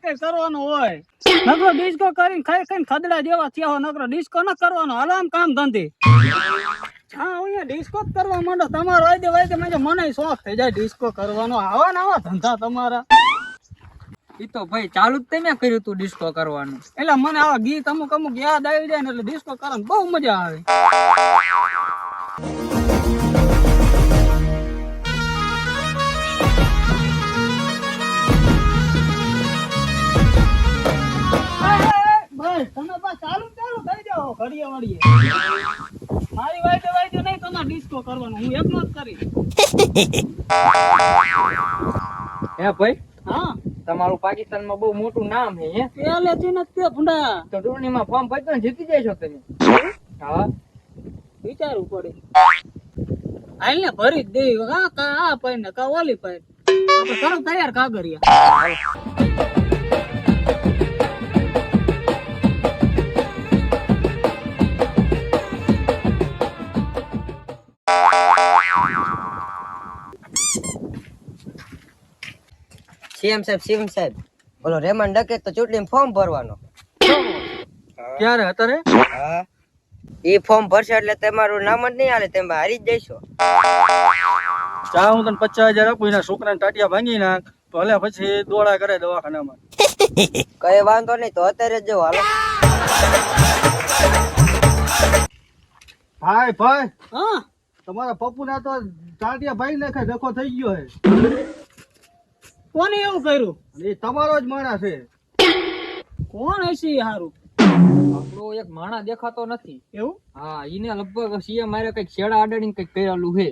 કઈ કરવાનું હોય નકરો ડિસ્કો કરીને ખાઈ ખાઈને ખદડા જેવા થયા હોય નકરો ડિસ્કો ન કરવાનો હાલો આમ કામ ધંધી હા અહીંયા ડિસ્કો જ કરવા માંડો તમારો વાયદે મને શોખ થઈ જાય ડિસ્કો કરવાનો આવા ને આવા ધંધા તમારા ઈ તો ભાઈ ચાલુ જ તમે કર્યું તું ડિસ્કો કરવાનું એટલે મને આવા ગીત અમુક યાદ આવી જાય ને એટલે ડિસ્કો કરવાની બહુ મજા આવે તમે બસ ચાલુ થઈ જાઓ ઘડીએ વળીએ મારી વાયદે નહીં તમારે ડિસ્કો કરવાનો હું એકલો જ કરીશ હે ભાઈ હા તમારું પાકિસ્તાનમાં બહુ મોટું નામ છે હે પહેલેથી જ તે ભૂંડા તો ટૂર્નીમાં ફોર્મ ભરતો ને જીતી જશો તમે હા વિચારવું પડે હાલ ને ભરી જ દેવી આ પાઈ ને કા ઓલી પાઈ આપણે કરો તૈયાર કાગરિયા સીએમ સાહેબ બોલો રેમન ડકે તો ચૂંટણી ફોર્મ ભરવાનો ક્યારે અત્યારે હા ઈ ફોર્મ ભરશો એટલે તમારું નામ જ નહીં હાલે તમે હારી જ જઈશો ચા હું તને 50,000 આપું એના છોકરાને ટાટિયા ભાંગી નાખ ભલે પછી દોડા કરે દવાખાનામાં કઈ વાંધો નહીં તો અત્યારે જ જવો હાલો ભાઈ હા તમારા પપ્પુના તો ટાટિયા ભાઈ નાખે ડખો થઈ ગયો હે કોને એવું કર્યું એ તમારો જ માણસ છે કોણ હશે હારું આપણો એક માણા દેખાતો નથી એવું હા ઈને લગભગ સીએમ મારે કઈક છેડા આડાડીને કઈક કરેલું છે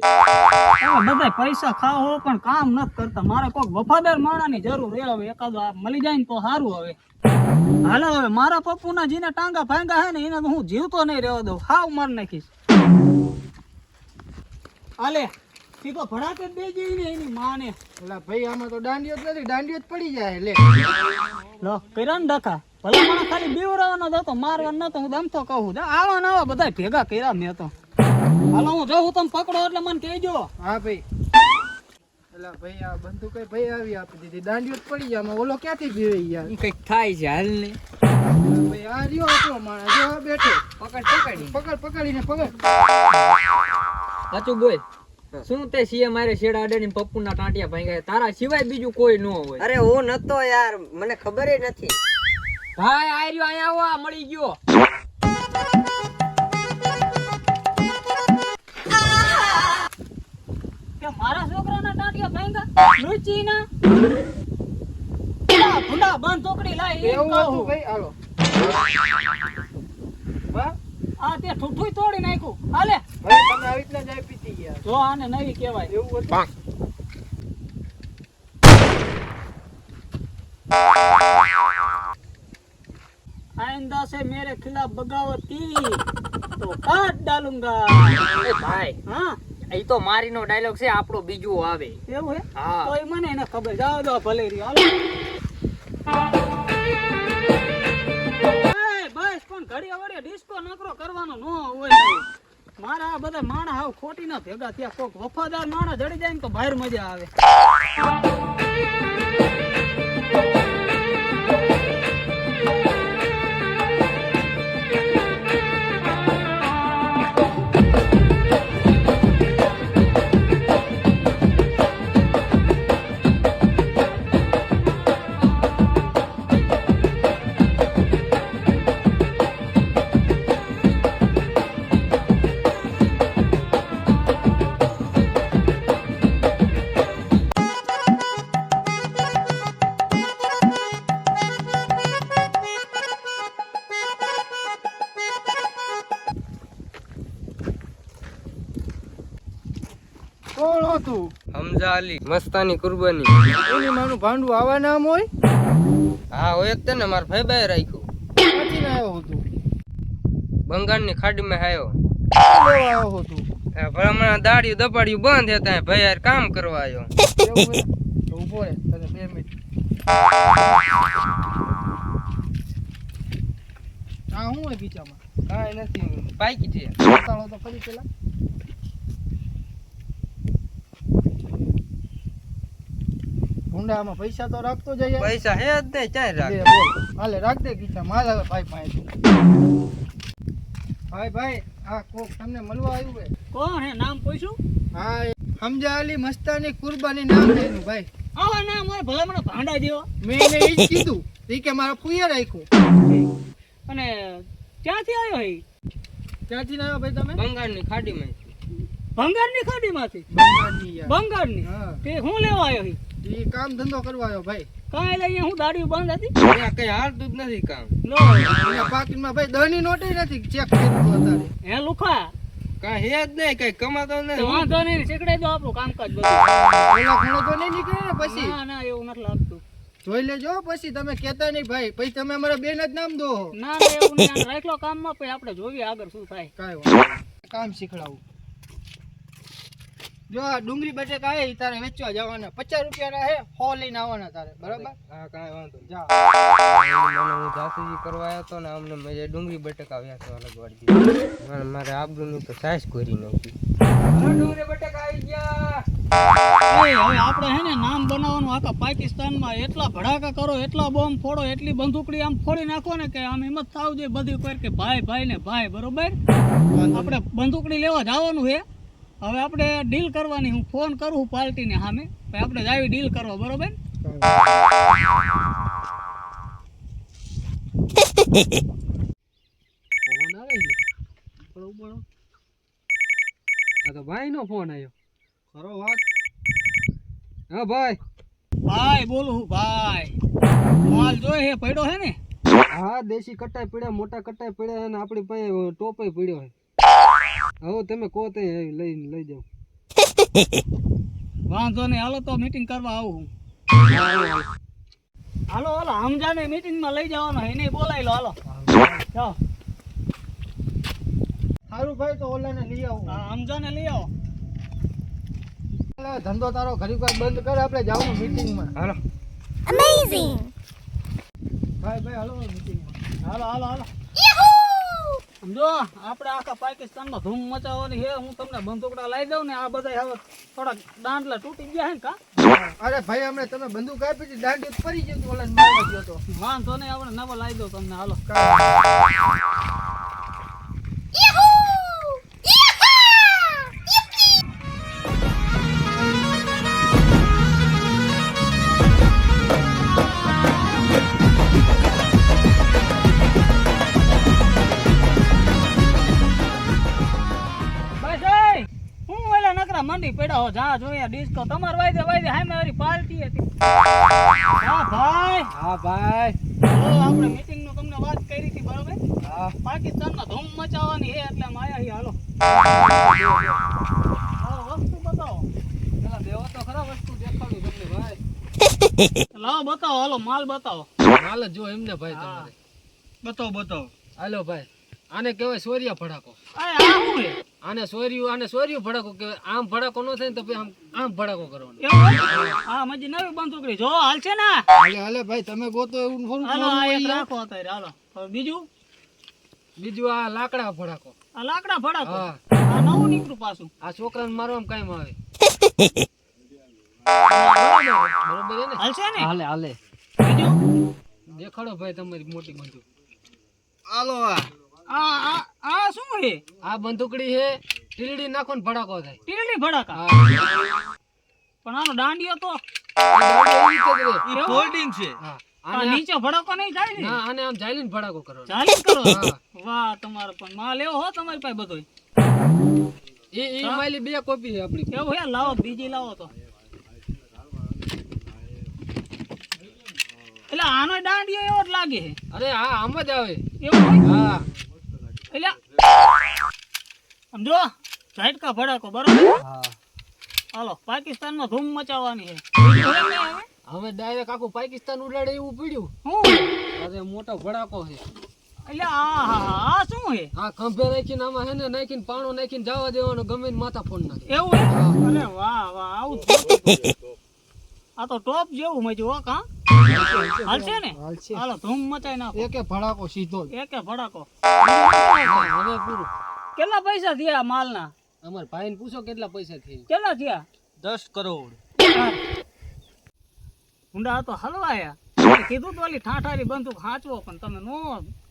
બધા પૈસા ખાઓ પણ કામ નથી કરતા મારે કોઈક વફાદાર માણાની જરૂર છે હવે એકાદો મળી જાય ને તો સારું હવે હાલો હવે મારા પપ્પુના જીને ટાંગા ભાંગા હે ને એને તો હું જીવતો નહીં રહેવા દઉં હાવ માર નાખીશ હાલે સીધો ભડાકે જ દેજે ને એની માને એટલે ભાઈ આમાં તો દાંડિયો જ નથી દાંડિયો જ પડી જાય લે લો કર્યા ને ડખા ભલા મને ખાલી બીવરાવાનો હતો મારવાનો નતો હું દમતો કહું આવા ને આવા બધા ભેગા કર્યા મેં તો હાલો હું જઉં તમે પકડો એટલે મને કહેજો હા ભાઈ એટલે ભાઈ આ બંદૂક ભાઈ આવી આપી દીધી દાંડિયો જ પડી જાય આમાં ઓલો ક્યાંથી બીવી યાર ઈ કઈક થાય છે હાલ ને ભાઈ આ રહ્યો આપણો માણસ જો આ બેઠો પકડીને સાચું બોલ શું તે સીએમ મારે છેડા આડાડીને પપ્પુના ટાંટિયા ભાંગ્યા તારા સિવાય બીજું કોઈ ન હોય અરે હું નતો યાર મને ખબર ય નથી ભાઈ આ રહ્યો અહીંયા આવો આ મળી ગયો કે મારા છોકરાના ટાંટિયા ભાંગા લુચીના ભૂંડા બંધ ચોકડી લાય એવું હતું ભાઈ હાલો વાહ આ તે ઠુઠુઈ તોડી નાખ્યું હાલે ભાઈ તમે આવી રીતના જ આપી હતી યાર જો આને નવી કહેવાય એવું હતું आइंदा से मेरे खिलाफ बगावत की तो काट डालूंगा એ ભાઈ हाँ ઈ તો મારીનો ડાયલોગ છે આપણો બીજો આવે એવું હે હા તો મને એને ખબર જાવ દો ભલે રી હાલો એ બસ પણ ઘડિયા વડે ડિસ્કો નકરો કરવાનો નો હોય મારા આ બધા માણા હાવ ખોટી ના ભેગા થયા કોક વફાદાર માણા જડી જાય ને તો બહાર મજા આવે કોણ હતું હમઝા અલી મસ્તાની કુરબાની એની માનું ભાંડું આવા નામ હોય હા હોય જ તે ને મારા ભાઈ બાય રાખ્યું ક્યાંથી ને આવ્યો હતું બંગાળની ખાડીમાં આવ્યો લેવા આવ્યો હતું ભલામણ દાડિયું દપાડિયું બંધ હતા ભાઈ યાર કામ કરવા આવ્યો એવું હે? તો ઊભો રહે તને 2 મિનિટ આ હું હોય બીચામાં કાંઈ નથી પાકી છે બતાવો તો ફરી પેલા ભૂંડા આમાં પૈસા તો રાખતો જઈએ. પૈસા હે જ નહીં ચાર લે રાખ બોલ. હાલે રાખ દે ગીતા માલ હવે ભાઈ પાસે. ભાઈ આ કોક તમને મળવા આવ્યું હે. કોણ હે નામ પૂછ્યું? હા હમજા અલી મસ્તાની કુરબાની નામ છે એનું ભાઈ. આવા નામ હોય ભલે મને ભાંડા જેવો. મેં એને ઈ જ કીધું ઈ કે મારા ફુઈએ રાખ્યું. અને ક્યાંથી આવ્યો હે? ક્યાંથી ના આવ્યા ભાઈ તમે? બંગાળની ખાડીમાં ભંગારની ખાડીમાંથી? બંગાળની યાર. બંગાળની? હા તે હું લેવા આવ્યો હે? ઈ કામ ધંધો કરવા આવ્યો ભાઈ. કાંઈ લઈએ હું દાઢી બંધ હતી? કઈ હાલતું જ નથી કામ લો અહીંયા પાકીટમાં ભાઈ દહની નોટે નથી ચેક કર્યું અત્યારે. હે લુખા કઈ હે જ નહીં કઈ કમાતો તો નથી વાંધો નહીં શીખડાઈ દો આપણું કામકાજ બધું. ઓલા ખૂણો તો નહીં નીકળે ને પછી. ના ના એવું નથી લાગતું. જોઈ લેજો પછી તમે કહેતા નહીં ભાઈ. પછી તમે અમારા બેન જ નામ દો. ના ના એવું નહીં. આને રાખલો કામમાં પછી આપણે જોઈએ આગળ શું થાય. કાંઈ વાંધો નહીં. કામ શીખડાવું. જો આ ડુંગળી બટેકા હે ઈ તારે વેચવા જવાના 50 રૂપિયાના હે 100 લઈને આવવાના તારે બરાબર. હા કાંઈ વાંધો નહીં. જા મને હું જાસૂસી કરવા આવ્યો તો ને અમને મેં ડુંગળી બટેકા વેચવા લગવાડી દીધી મારે આબરૂની તો સાઈઝ કરી નાખી ડુંગળી બટેકા આવી ગયા હવે આપણે હે ને નામ બનાવવાનું આખા પાકિસ્તાનમાં એટલા ભડાકા કરો એટલા બોમ્બ ફોડો એટલી બંદૂકડી આમ ફોડી નાખો ને કે આમ હિંમત થાવ જોઈએ બધી કોઈ કે ભાઈ ભાઈ ને ભાઈ બરોબર. આપણે બંદૂકડી લેવા જવાનું છે. હવે આપણે ડીલ કરવાની. હું ફોન કરું પાર્ટીને સામે પછી આપણે જાવી ડીલ કરવા બરોબર. ફોન આવે છે બરોબર. આ તો ભાઈ નો ફોન આવ્યો. કરો વાત. હા ભાઈ. ભાઈ બોલું હું ભાઈ. માલ જોઈ હે પડ્યો હે ને? હા દેશી કટાઈ પડ્યા મોટા કટાઈ પડ્યા અને આપણી પાસે ટોપે પડ્યો છે. હવે તમે કહો તે લઈ જાઓ. વાંધો નહીં હાલો તો મીટિંગ કરવા આવું હું. હાલો હાલો હમજાને મીટિંગમાં લઈ જવાનો એને બોલાવી લો હાલો. જાઓ સારું ભાઈ તો ઓલાને લઈ આવું. હા હમજાને લઈ આવો. અલા, ધંધો તારો ઘડીક વાર બંધ કર આપણે જાવું મીટિંગમાં. હાલો ભાઈ હાલો મીટિંગમાં. હાલો હાલો હાલો. સમજો આપણે આખા પાકિસ્તાનમાં ધૂમ મચાવવાની છે. હું તમને બંદૂકડા લાવી દઉં ને આ બધા હવે થોડાક દાંડલા તૂટી ગયા હે ને કા? અરે ભાઈ હમણાં તમે બંદૂક આપી હતી દાંડી પડી ગયું હતું ઓલાને મારવા ગયો તો. વાંધો નહીં આપણે નવા લાવી દઉં તમને હાલો. મંડી પડ્યા હો જા જોઈએ ડિસ્કો તમાર વાયદે હાય મારી પાર્ટી હતી. હા ભાઈ. હા ભાઈ. આપણે મીટિંગ નું તમને વાત કરી હતી બરોબર. હા પાકિસ્તાનમાં ધૂમ મચાવવાની છે એટલે માયા હી હાલો. વસ્તુ બતાવો. પેલા દેવો તો ખરા વસ્તુ દેખાડું તમને ભાઈ. લાવો બતાવો હાલો માલ બતાવો. હાલ જો એમને ભાઈ તમારે બતાવો બતાવો. હાલો ભાઈ. આને કહેવાય સોરિયા ફડાકો. આ શું છે? આને સોરિયું ફડાકો કહેવાય. આમ ફડાકો ન થાય ને તો પછી આમ ફડાકો કરવાનો. એવું હોય? હા મજી નવી બંદૂકડી જો હાલ છે ને. હાલે હાલે ભાઈ તમે ગોતો એવું થોડું હાલો આ એક હોય. રાખો અત્યારે હાલો. હવે બીજું બીજું આ લાકડા ફડાકો. આ લાકડા ફડાકો. હા. આ નવું નીકળ્યું પાછું. આ છોકરાને મારવામાં કાયમ આવે. બરોબર છે ને? હાલ છે ને. હાલે હાલે. બીજું દેખાડો ભાઈ તમારી મોટી બંદૂક. હાલો આ આ શું છે? આ બંદૂકડી છે ટીલડી નાખો ને ફડાકો થાય. ટીરલી ફડાકા. હા. પણ આનો દાંડિયો તો ફોલ્ડિંગ છે. હા. આ નીચે ફડાકો નહીં થાય ને. ના આને આમ જાલીને ફડાકો કરવાનો. ચાલી કરો. હા. વાહ તમારો પણ માલ એવો હો તમારી પાસે બધો. એ માયલી 2 કોપી છે આપણી. એવું હે લાવો બીજી લાવો તો. એટલે આનો દાંડિયો એવો જ લાગે છે. અરે હા આમ જ આવે. એવું હોય? હા. એટલે સમજો ઝાટકા ફડાકો બરોબર. હા. હાલો પાકિસ્તાનમાં ધૂમ મચાવવાની છે. બીજું હોય ને હવે? હવે ડાયરેક્ટ આખું પાકિસ્તાન ઉડાડે એવું પડ્યું. હું અરે મોટો ફડાકો છે. એટલે આ શું છે? આ ખંભે નાખીને આમાં હે ને નાખીને પાણો નાખીને જવા દેવાનો ગમે ને માથા ફોન નાખે. એવું હે? અરે વાહ વાહ આવું જ જોતું હતું. આ તો ટોપ જેવું મજ્યું હો કા? હાલશે ને? હાલશે. હાલો ધૂમ મચાઈ નાખો. એકે ભડાકો સીધો જ. એકે ભડાકો. હવે પૂરું. કેટલા પૈસા થયા માલના? અમાર ભાઈને પૂછો કેટલા પૈસા થઈ. કેટલા થયા? 10 કરોડ. ઊંડા તો હલવાયા મેં કીધું તો ઓલી ઠાઠારી બંદૂક હાંચવો પણ તમે નો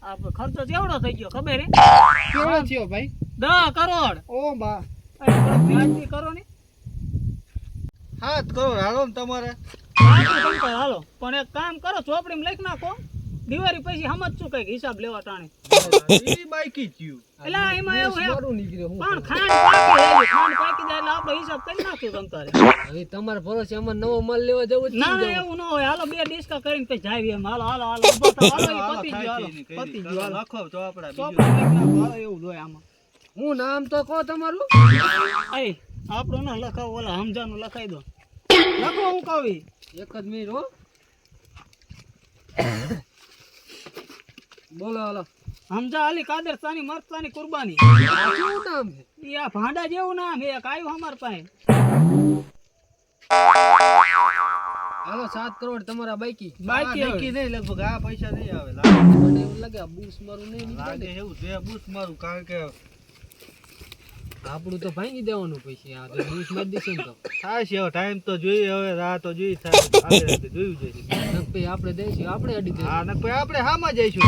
આ ખર્ચો કેવડો થઈ ગયો ખબર હે કેવો થયો ભાઈ 10 કરોડ ઓ બા અરે થોડુંક વ્યાજબી કરો ને 7 કરોડ હાલો ને તમારે હાલો પણ એક કામ કરો ચોપડીમાં લખી નાખો દિવાળી પછી સમજશું કઈક હિસાબ લેવા ટાણે ઈ બાઈકી થયું એટલે એમાં એવું હે મારું નીકળ્યો હું પણ ખાંડ પાકી જાય એટલે આપણે હિસાબ કરી નાખ્યું તમ તારે હવે તમારા ભરોસે અમારે નવો માલ લેવા જવું જ ના ના એવું ન હોય હાલો 2 ડિસ્કા કરીને પછી જાવી એમ હાલો હાલો હાલો ઊભા થાઓ. હાલો ઈ પતી ગયું હાલો પતી ગયું હાલો લખો ચોપડા ચોપડી લખી નાખો હાલો એવું જ હોય આમાં હું નામ તો કહો તમારું એ આપણો ન લખાવો ઓલા હમજાનું લખાઈ દો લખો હું કવી એક જ મિનિટ હો બોલો હાલો હમજા અલી કાદર સાની મરચાની કુરબાની આ કેવું નામ છે ઈ આ ભાંડા જેવું નામ હે એક આવ્યું અમાર પાસે હાલો 7 કરોડ તમારા બાઈકી બાકી નહીં લગભગ આ પૈસા નહીં આવે મને એવું લાગે આ બૂસ મારું નહીં લાગે નીકળે એવું છે બૂસ મારું કારણ કે આપણું તો ભાંગી દેવાનું પૈસા આ તો બૂસ મારી દેશે ને તો થાય છે હવે ટાઈમ તો જોઈએ હવે રાહ તો જોઈ થાય આગળ જોયું જશે પછી આપણે દઈશું આપણે અડી દઈશું હા ને પછી આપણે હામાં જઈશું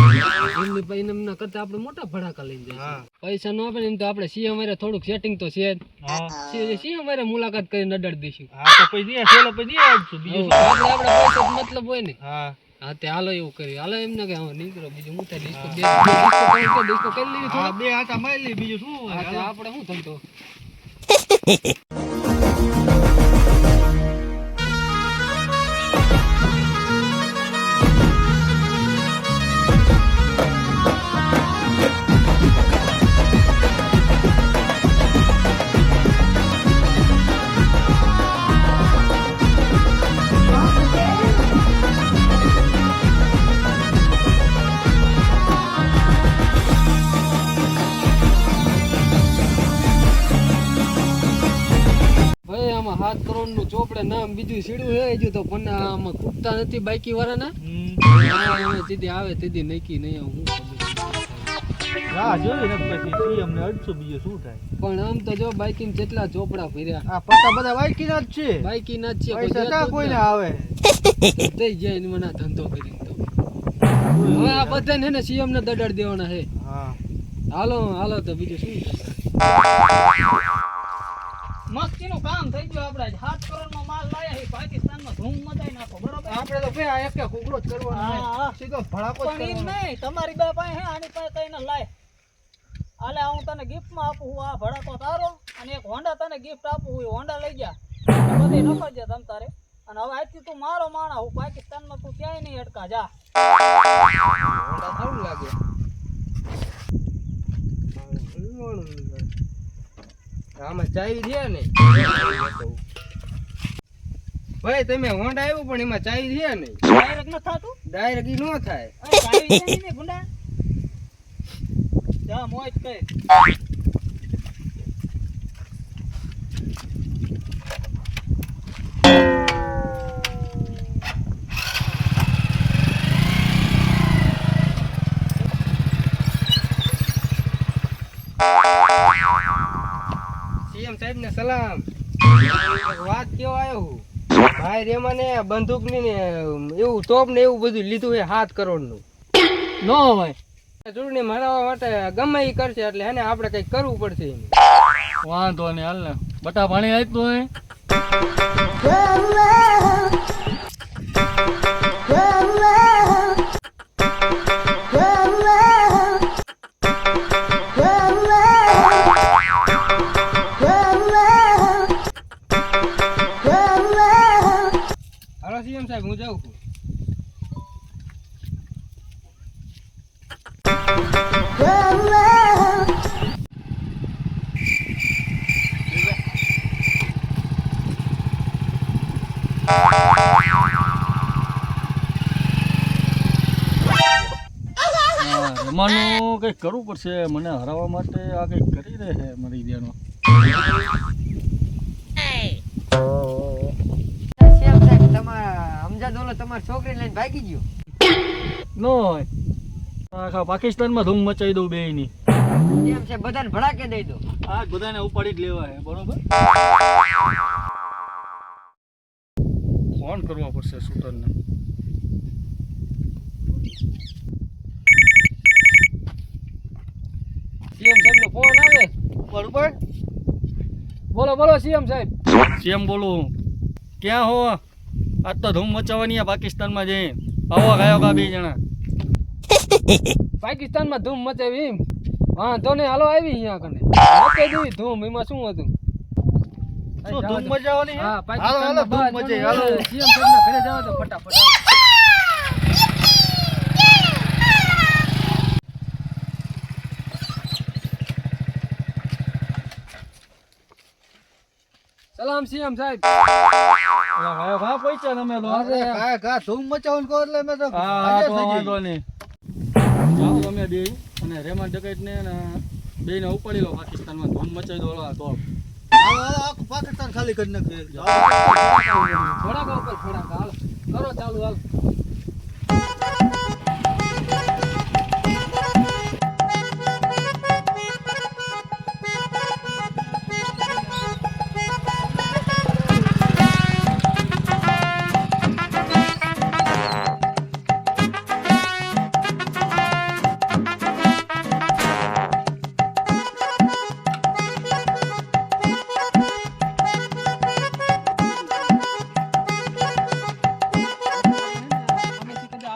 એમની પછી એમના કરતા આપણે મોટા ભડાકા લઈને જઈશું હા પૈસા ન આપે ને એમ તો આપણે સીએમ વારે થોડુંક સેટિંગ તો છે જ હા સીએમ વારે મુલાકાત કરીને અડાડી દઈશું હા તો પછી નહીં છેલ્લે પછી નહીં આવશું બીજું શું? આપણે પૈસા જ મતલબ હોય ને હા હા તે હાલો એવું કર્યું હાલો એમને કે હા નીકળો બીજું હું થાય ડિસ્કો કરી લેવી હા થોડી બે આટા મારી લઈ બીજું શું હોય? હા તે આપણે શું થતો ભાઈ આમાં 7 કરોડ નું ચોપડે નામ બીજું સીડું હે હજુ તો પણ આમાં ખૂટતા નથી બાઈકી વાળાના હમ. તીધી આવે તીધી નક્કી નહીં હું રાહ જોઈ ને પછી સીએમ ને અડશું બીજું શું થાય પણ આમ તો જો બાઈકી જેટલા ચોપડા ફર્યા આ પટ્ટા બધા વાઈકી ના જ છે બાઈકી ના જ છે પૈસા કોઈ ક્યાં કોઈને આવે દઈ જાય ને મને આ ધંધો કરીને તો હવે આ બધાને હે ને સીએમ ને દડાડી દેવાના છે હા હાલો હાલો તો બીજું શું થશે મસ્તીનું કામ થઈ ગયું આપણે 7 કરોડ નો માલ લાયા છે પાકિસ્તાનમાં ધૂમ મચાઈ નાખો બરોબર આપણે તો ભાઈ આ એક કુકડો જ કરવાનો હા, હા. છે સીધો ભડાકો જ પણ ઈ કરવાનો નહીં તમારી બે પાસે હે આની પાસે કઈને લાય આલે હું તને gift માં આપું હું આ ભડાકો તારો અને એક હોન્ડા તને gift આપું હું હોન્ડા લઈ જા બધી નફા દે તમ તારે અને હવે આજથી તું મારો માણા હું પાકિસ્તાનમાં તું ક્યાંય નહીં અટકા જા સારું લાગે આમાં ચાવી છે ને ભાઈ તમે હોન્ડા આવ્યું પણ એમાં ચાવી છે ને ડાયરેક્ટ ન થાતું ડાયરેક્ટ ઈ નો થાય અરે કાવી છે ને ગુંડા જા મોજ કઈ સીએમ સાહેબ ને સલામ એક વાત કેવા આવ્યો હું ભાઈ રેમાં ને બંદૂક ની ને એવું તોપ ને એવું બધું લીધું છે 7 કરોડ નું ન હોય ચૂંટણી મરાવવા માટે ગમે ઈ કરશે એટલે એને આપણે કઈક કરવું પડશે એનું. વાંધો નહીં હાલ ને બટા પાણી આપ્યું હે હાલો સીએમ સાહેબ હું જાઉં છું રમાનું કંઈક કરવું પડશે મને હરાવવા માટે આ કંઈક કરી દે છે મારી બેનો તમારા છોકરી લઈને ભાગી ગયો નો હોય આખા પાકિસ્તાનમાં ધૂમ મચાવી દઉં બેયની એમ છે બધાને ભડાકે દઈ દો આ બધાને ઉપાડી જ લેવા છે બરોબર ફોન કરવો પડશે શૂટરને. સીએમ સાહેબ નો ફોન આવે બરોબર. બોલો બોલો સીએમ સાહેબ. સીએમ બોલું. ક્યાં હો? આજ તો ધૂમ મચાવવાની આ પાકિસ્તાનમાં જઈ. આવો ગાયો કા 2 જણા. પાકિસ્તાનમાં ધૂમ મચાવી એમ? વાંધો નહીં, હાલો આવી અહીંયા કને મચાવી દેવી ધૂમ. એમાં શું હતું? શું ધૂમ મચાવવાની? હા, હાલો હાલો ધૂમ મચાવી હાલો. સીએમ સાહેબ ના ઘરે જાવ તો ફટાફટ હાલો. સલામ સીએમ સાહેબ. ગાયો કા પહોંચ્યા તમે તો. કા ધૂમ મચાવવાનું કહો એટલે મેં તો હા તો વાંધો નહીં. જાઓ તમે બે અને રેમાન ડકૈત ને બેને ઉપાડી લો પાકિસ્તાનમાં. ધૂમ મચાવી દો તો. આખું પાકિસ્તાન ખાલી કરી નાખીએ. થોડાક ઉપર થોડાક હાલ કરો ચાલુ હાલ.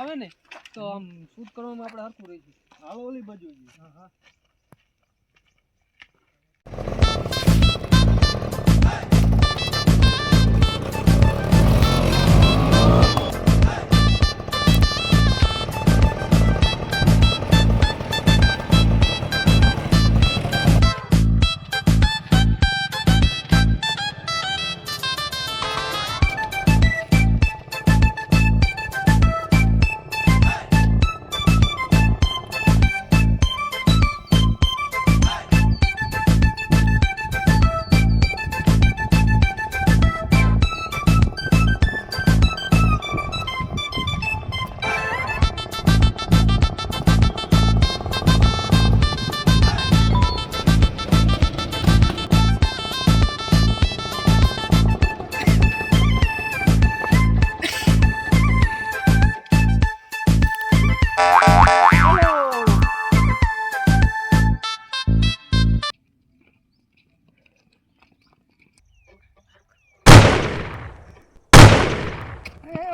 આવે ને તો આમ શૂટ કરવામાં આપણે હરખું રહી ગયું. હાલો ઓલી બાજુ. હા હા.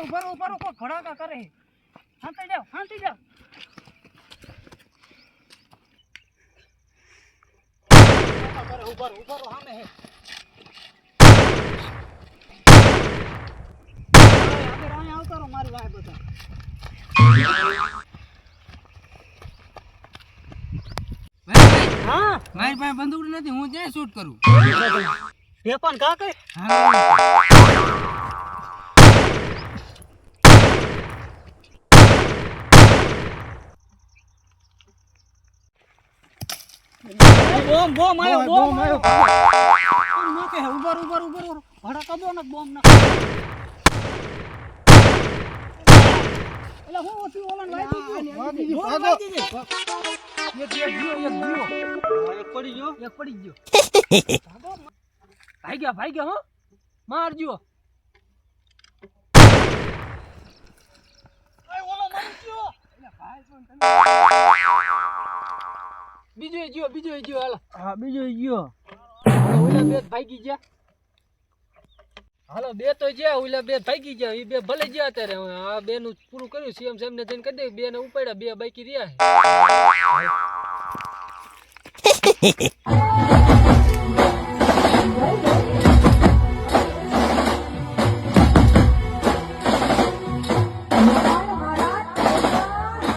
ઉભા રહો, કોઈ ભડાકા કરે. શાંતિ જાઓ, શાંતિ જાઓ. ઉભા રહો, સામે હે. આગળ અહીંયા આવતા રહો, મારી વાય બધા. હા, મારી પાસે બંદૂક નથી, હું ક્યાં શૂટ કરું? વેપન કા કઈ? બોમ બોમ આયો, બોમ આયો. નાખે હે, ઉભા રહો. ભડાકા દો ને બોમ નાખે. એલા હું ઓથી ઓલાને વાગી ગયો. વાગી ગયો. એક ગયો. એક પડી ગયો. એક પડી ગયો. ભાઈ ગયા હો, મારજો. એ ઓલો મરી ગયો. બીજો ગયો હાલો. હા બીજો ગયો. હાલો, ઓલા બે ભાગી ગયા. હાલો, બે તો ગયા, ઓલા બે ભાગી ગયા. એ બે ભલે ગયા અત્યારે. આ બે નું પૂરું કર્યું. સીએમ સાહેબ ને જઈને કરી દે. બે ને ઉપાડ્યા, બે બાકી રહ્યા.